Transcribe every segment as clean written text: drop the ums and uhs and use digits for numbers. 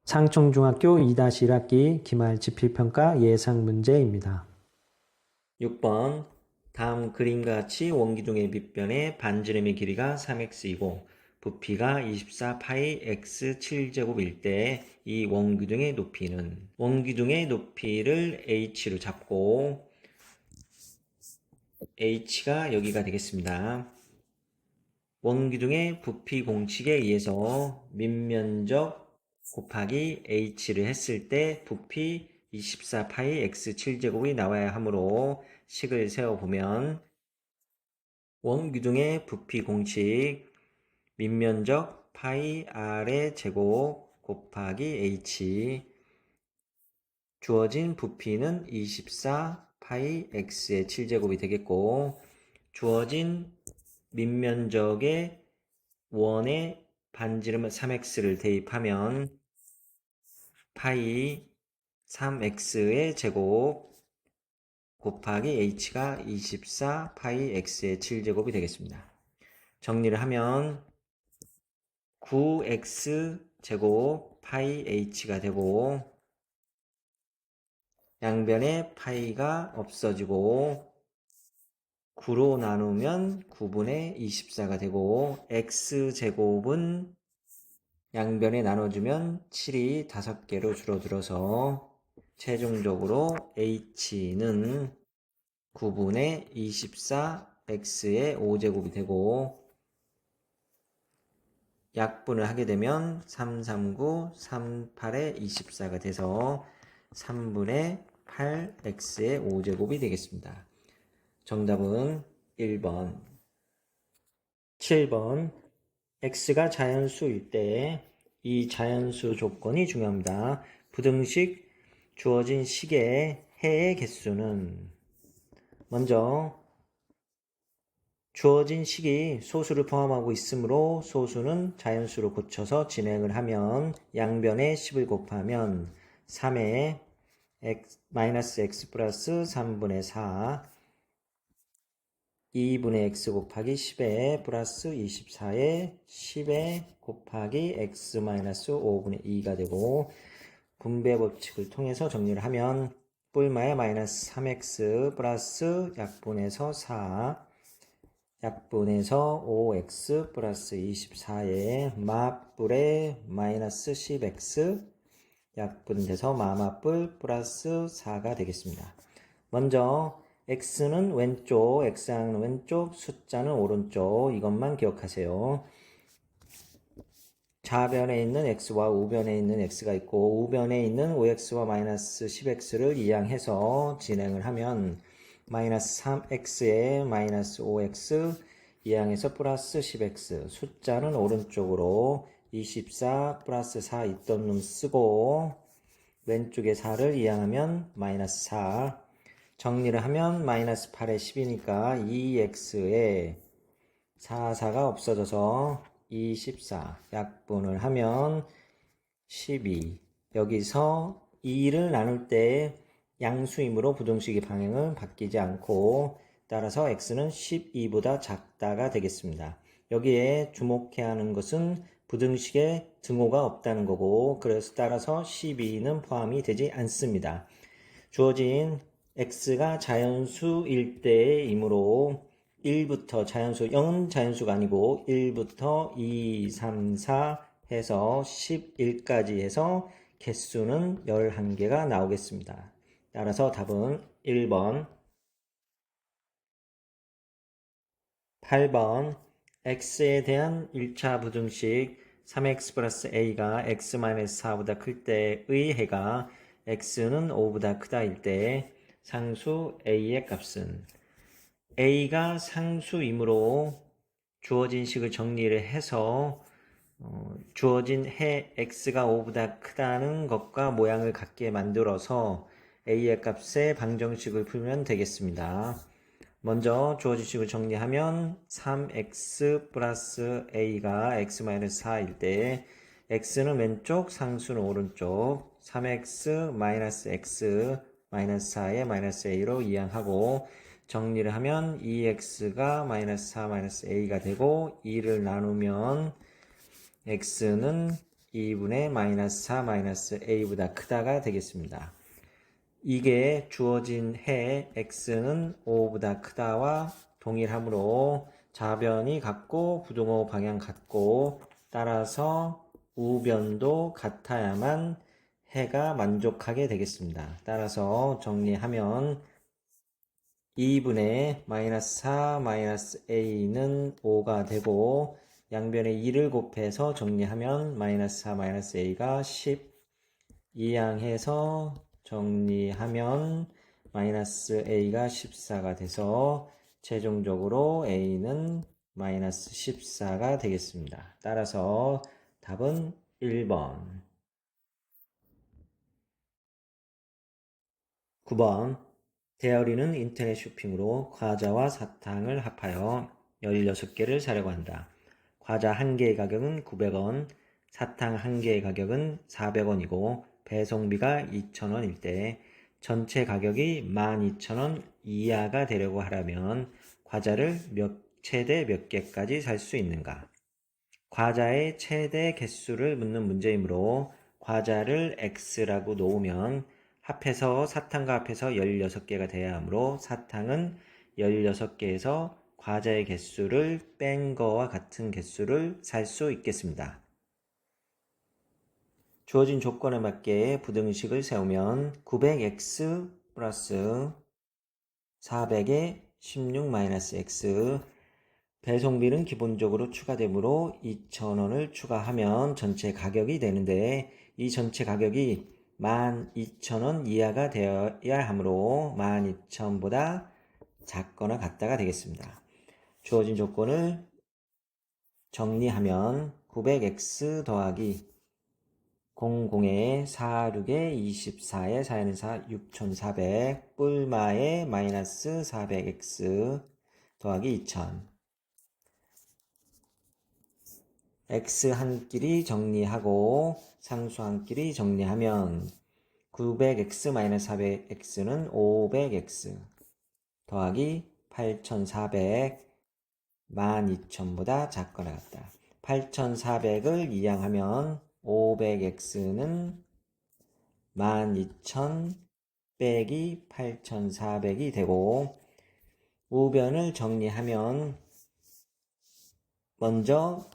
상청중학교 2-1학기 기말 지필평가 예상 문제입니다. 6번 다음 그림과 같이 원기둥의 밑변의 반지름의 길이가 3x이고 부피가 24파이 x 7제곱일 때 이 원기둥의 높이는 원기둥의 높이를 h로 잡고 h가 여기가 되겠습니다. 원기둥의 부피 공식에 의해서 밑면적 곱하기 h를 했을 때 부피 24파이 x 7제곱이 나와야 하므로 식을 세워보면 원기둥의 부피 공식 밑면적 파이 r의 제곱 곱하기 h 주어진 부피는 24파이 x의 7제곱이 되겠고 주어진 밑면적의 원의 반지름 3x를 대입하면 파이 3x의 제곱 곱하기 h가 24 파이 x의 7제곱이 되겠습니다. 정리를 하면 9x 제곱 파이 h가 되고 양변에 파이가 없어지고 9로 나누면 9분의 24가 되고 x제곱은 양변에 나눠주면 7이 5개로 줄어들어서 최종적으로 h는 9분의 24x의 5제곱이 되고 약분을 하게 되면 3, 3, 9, 3, 8의 24가 돼서 3분의 8x의 5제곱이 되겠습니다. 정답은 1번. 7번 x가 자연수일 때 이 자연수 조건이 중요합니다. 부등식 주어진 식의 해의 개수는 먼저 주어진 식이 소수를 포함하고 있으므로 소수는 자연수로 고쳐서 진행을 하면 양변에 10을 곱하면 3에 마이너스 x 플러스 3분의 4 2분의 x 곱하기 10에 플러스 24에 10에 곱하기 x 마이너스 5분의 2가 되고 분배 법칙을 통해서 정리를 하면 뿔마에 마이너스 3x 플러스 약분해서 4 약분해서 5x 플러스 24에 마뿔에 마이너스 10x 약분돼서 마마뿔 플러스 4가 되겠습니다. 먼저 x는 왼쪽, x항은 왼쪽, 숫자는 오른쪽 이것만 기억하세요. 좌변에 있는 x와 우변에 있는 x가 있고 우변에 있는 5x와 마이너스 10x를 이항해서 진행을 하면 마이너스 3x에 마이너스 5x 이항해서 플러스 10x 숫자는 오른쪽으로 24 플러스 4 있던 놈 쓰고 왼쪽에 4를 이항하면 마이너스 4 정리를 하면 마이너스 8에 10이니까 2x에 4, 4가 없어져서 24 약분을 하면 12 여기서 2를 나눌 때 양수이므로 부등식의 방향은 바뀌지 않고 따라서 x는 12보다 작다가 되겠습니다. 여기에 주목해야 하는 것은 부등식에 등호가 없다는 거고 그래서 따라서 12는 포함이 되지 않습니다. 주어진 x가 자연수일 때이므로 1부터 자연수, 0은 자연수가 아니고 1부터 2, 3, 4 해서 11까지 해서 개수는 11개가 나오겠습니다. 따라서 답은 1번. 8번 x에 대한 1차 부등식 3x 플러스 a가 x-4보다 클 때의 해가 x는 5보다 크다일 때 상수 a의 값은 a가 상수이므로 주어진 식을 정리를 해서 주어진 해 x가 5보다 크다는 것과 모양을 같게 만들어서 a의 값의 방정식을 풀면 되겠습니다. 먼저 주어진 식을 정리하면 3x 플러스 a가 x-4일 때 x는 왼쪽, 상수는 오른쪽 3x 마이너스 x 마이너스 4에 마이너스 a로 이항하고 정리를 하면 2x가 마이너스 4 마이너스 a가 되고 2를 나누면 x는 2분의 마이너스 4 마이너스 a보다 크다가 되겠습니다. 이게 주어진 해 x는 5보다 크다와 동일하므로 좌변이 같고 부등호 방향 같고 따라서 우변도 같아야만 해가 만족하게 되겠습니다. 따라서 정리하면 2분의 마이너스 4 마이너스 a는 5가 되고 양변에 2를 곱해서 정리하면 마이너스 4 마이너스 a가 10 이항해서 정리하면 마이너스 a가 14가 돼서 최종적으로 a는 마이너스 14가 되겠습니다. 따라서 답은 1번. 9번. 대어리는 인터넷 쇼핑으로 과자와 사탕을 합하여 16개를 사려고 한다. 과자 1개의 가격은 900원, 사탕 1개의 가격은 400원이고 배송비가 2,000원일 때 전체 가격이 12,000원 이하가 되려고 하려면 과자를 최대 몇 개까지 살 수 있는가? 과자의 최대 개수를 묻는 문제이므로 과자를 x라고 놓으면 합해서 사탕과 합해서 16개가 돼야 하므로 사탕은 16개에서 과자의 개수를 뺀 거와 같은 개수를 살 수 있겠습니다. 주어진 조건에 맞게 부등식을 세우면 900x 플러스 400에 16-x 배송비는 기본적으로 추가되므로 2,000원을 추가하면 전체 가격이 되는데 이 전체 가격이 12,000원 이하가 되어야 하므로 12,000보다 작거나 같다가 되겠습니다. 주어진 조건을 정리하면 900x 더하기 00에 46에 24에 4에는 4, 6400 뿔마에 마이너스 400x 더하기 2000 x 한 끼리 정리하고 상수 한 끼리 정리하면 900x 마이너스 400x는 500x 더하기 8400 12,000보다 작거나 같다. 8400을 이항하면 500x는 12,000 빼기 8,400이 되고 우변을 정리하면 먼저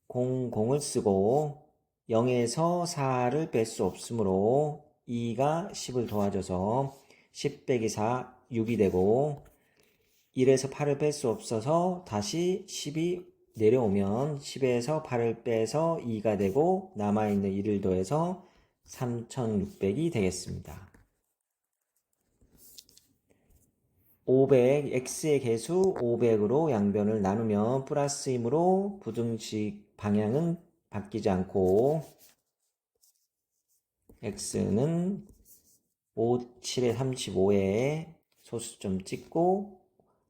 00을 쓰고 0에서 4를 뺄 수 없으므로 2가 10을 도와줘서 10 빼기 4, 6이 되고 1에서 8을 뺄 수 없어서 다시 10이 내려오면 10에서 8을 빼서 2가 되고 남아있는 1을 더해서 3,600이 되겠습니다. 500, x의 개수 500으로 양변을 나누면 플러스이므로 부등식 방향은 바뀌지 않고 x는 5, 7에 35에 소수점 찍고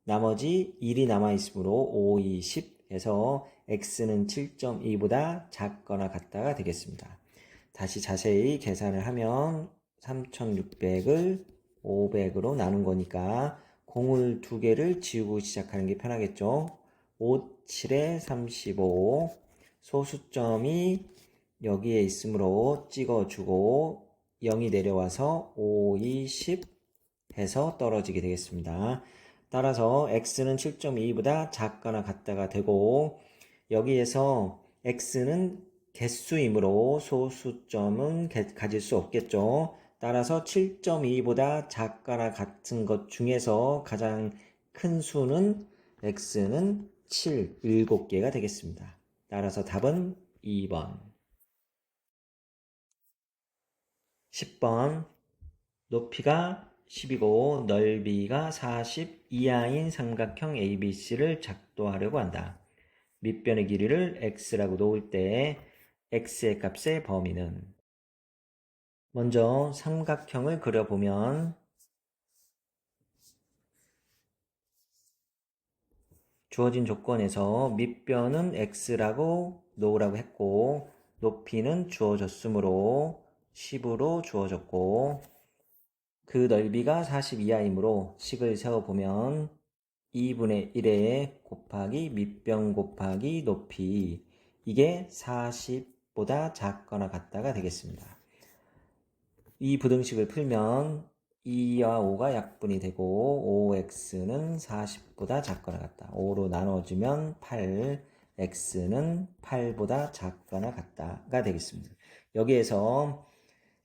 나머지 1이 남아있으므로 5, 2, 10 해서 x는 7.2보다 작거나 같다가 되겠습니다. 다시 자세히 계산을 하면 3600을 500으로 나눈 거니까 공을 두 개를 지우고 시작하는 게 편하겠죠. 5, 7에 35 소수점이 여기에 있으므로 찍어주고 0이 내려와서 5, 2, 10 해서 떨어지게 되겠습니다. 따라서 x는 7.2보다 작거나 같다가 되고 여기에서 x는 개수이므로 소수점은 가질 수 없겠죠. 따라서 7.2보다 작거나 같은 것 중에서 가장 큰 수는 x는 7, 7개가 되겠습니다. 따라서 답은 2번. 10번 높이가 10이고 넓이가 40 이하인 삼각형 ABC를 작도하려고 한다. 밑변의 길이를 x라고 놓을 때 x의 값의 범위는 먼저 삼각형을 그려보면 주어진 조건에서 밑변은 x라고 놓으라고 했고 높이는 주어졌으므로 10으로 주어졌고 그 넓이가 40 이하이므로 식을 세워보면 2분의 1에 곱하기 밑변 곱하기 높이 이게 40 40보다 작거나 같다가 되겠습니다. 이 부등식을 풀면 2와 5가 약분이 되고 5x는 40보다 작거나 같다. 5로 나눠주면 8, x는 8보다 작거나 같다가 되겠습니다. 여기에서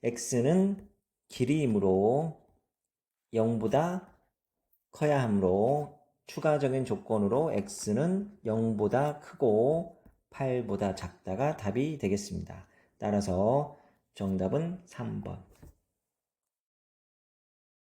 x는 길이이므로 0보다 커야 하므로 추가적인 조건으로 x는 0보다 크고 8보다 작다가 답이 되겠습니다. 따라서 정답은 3번.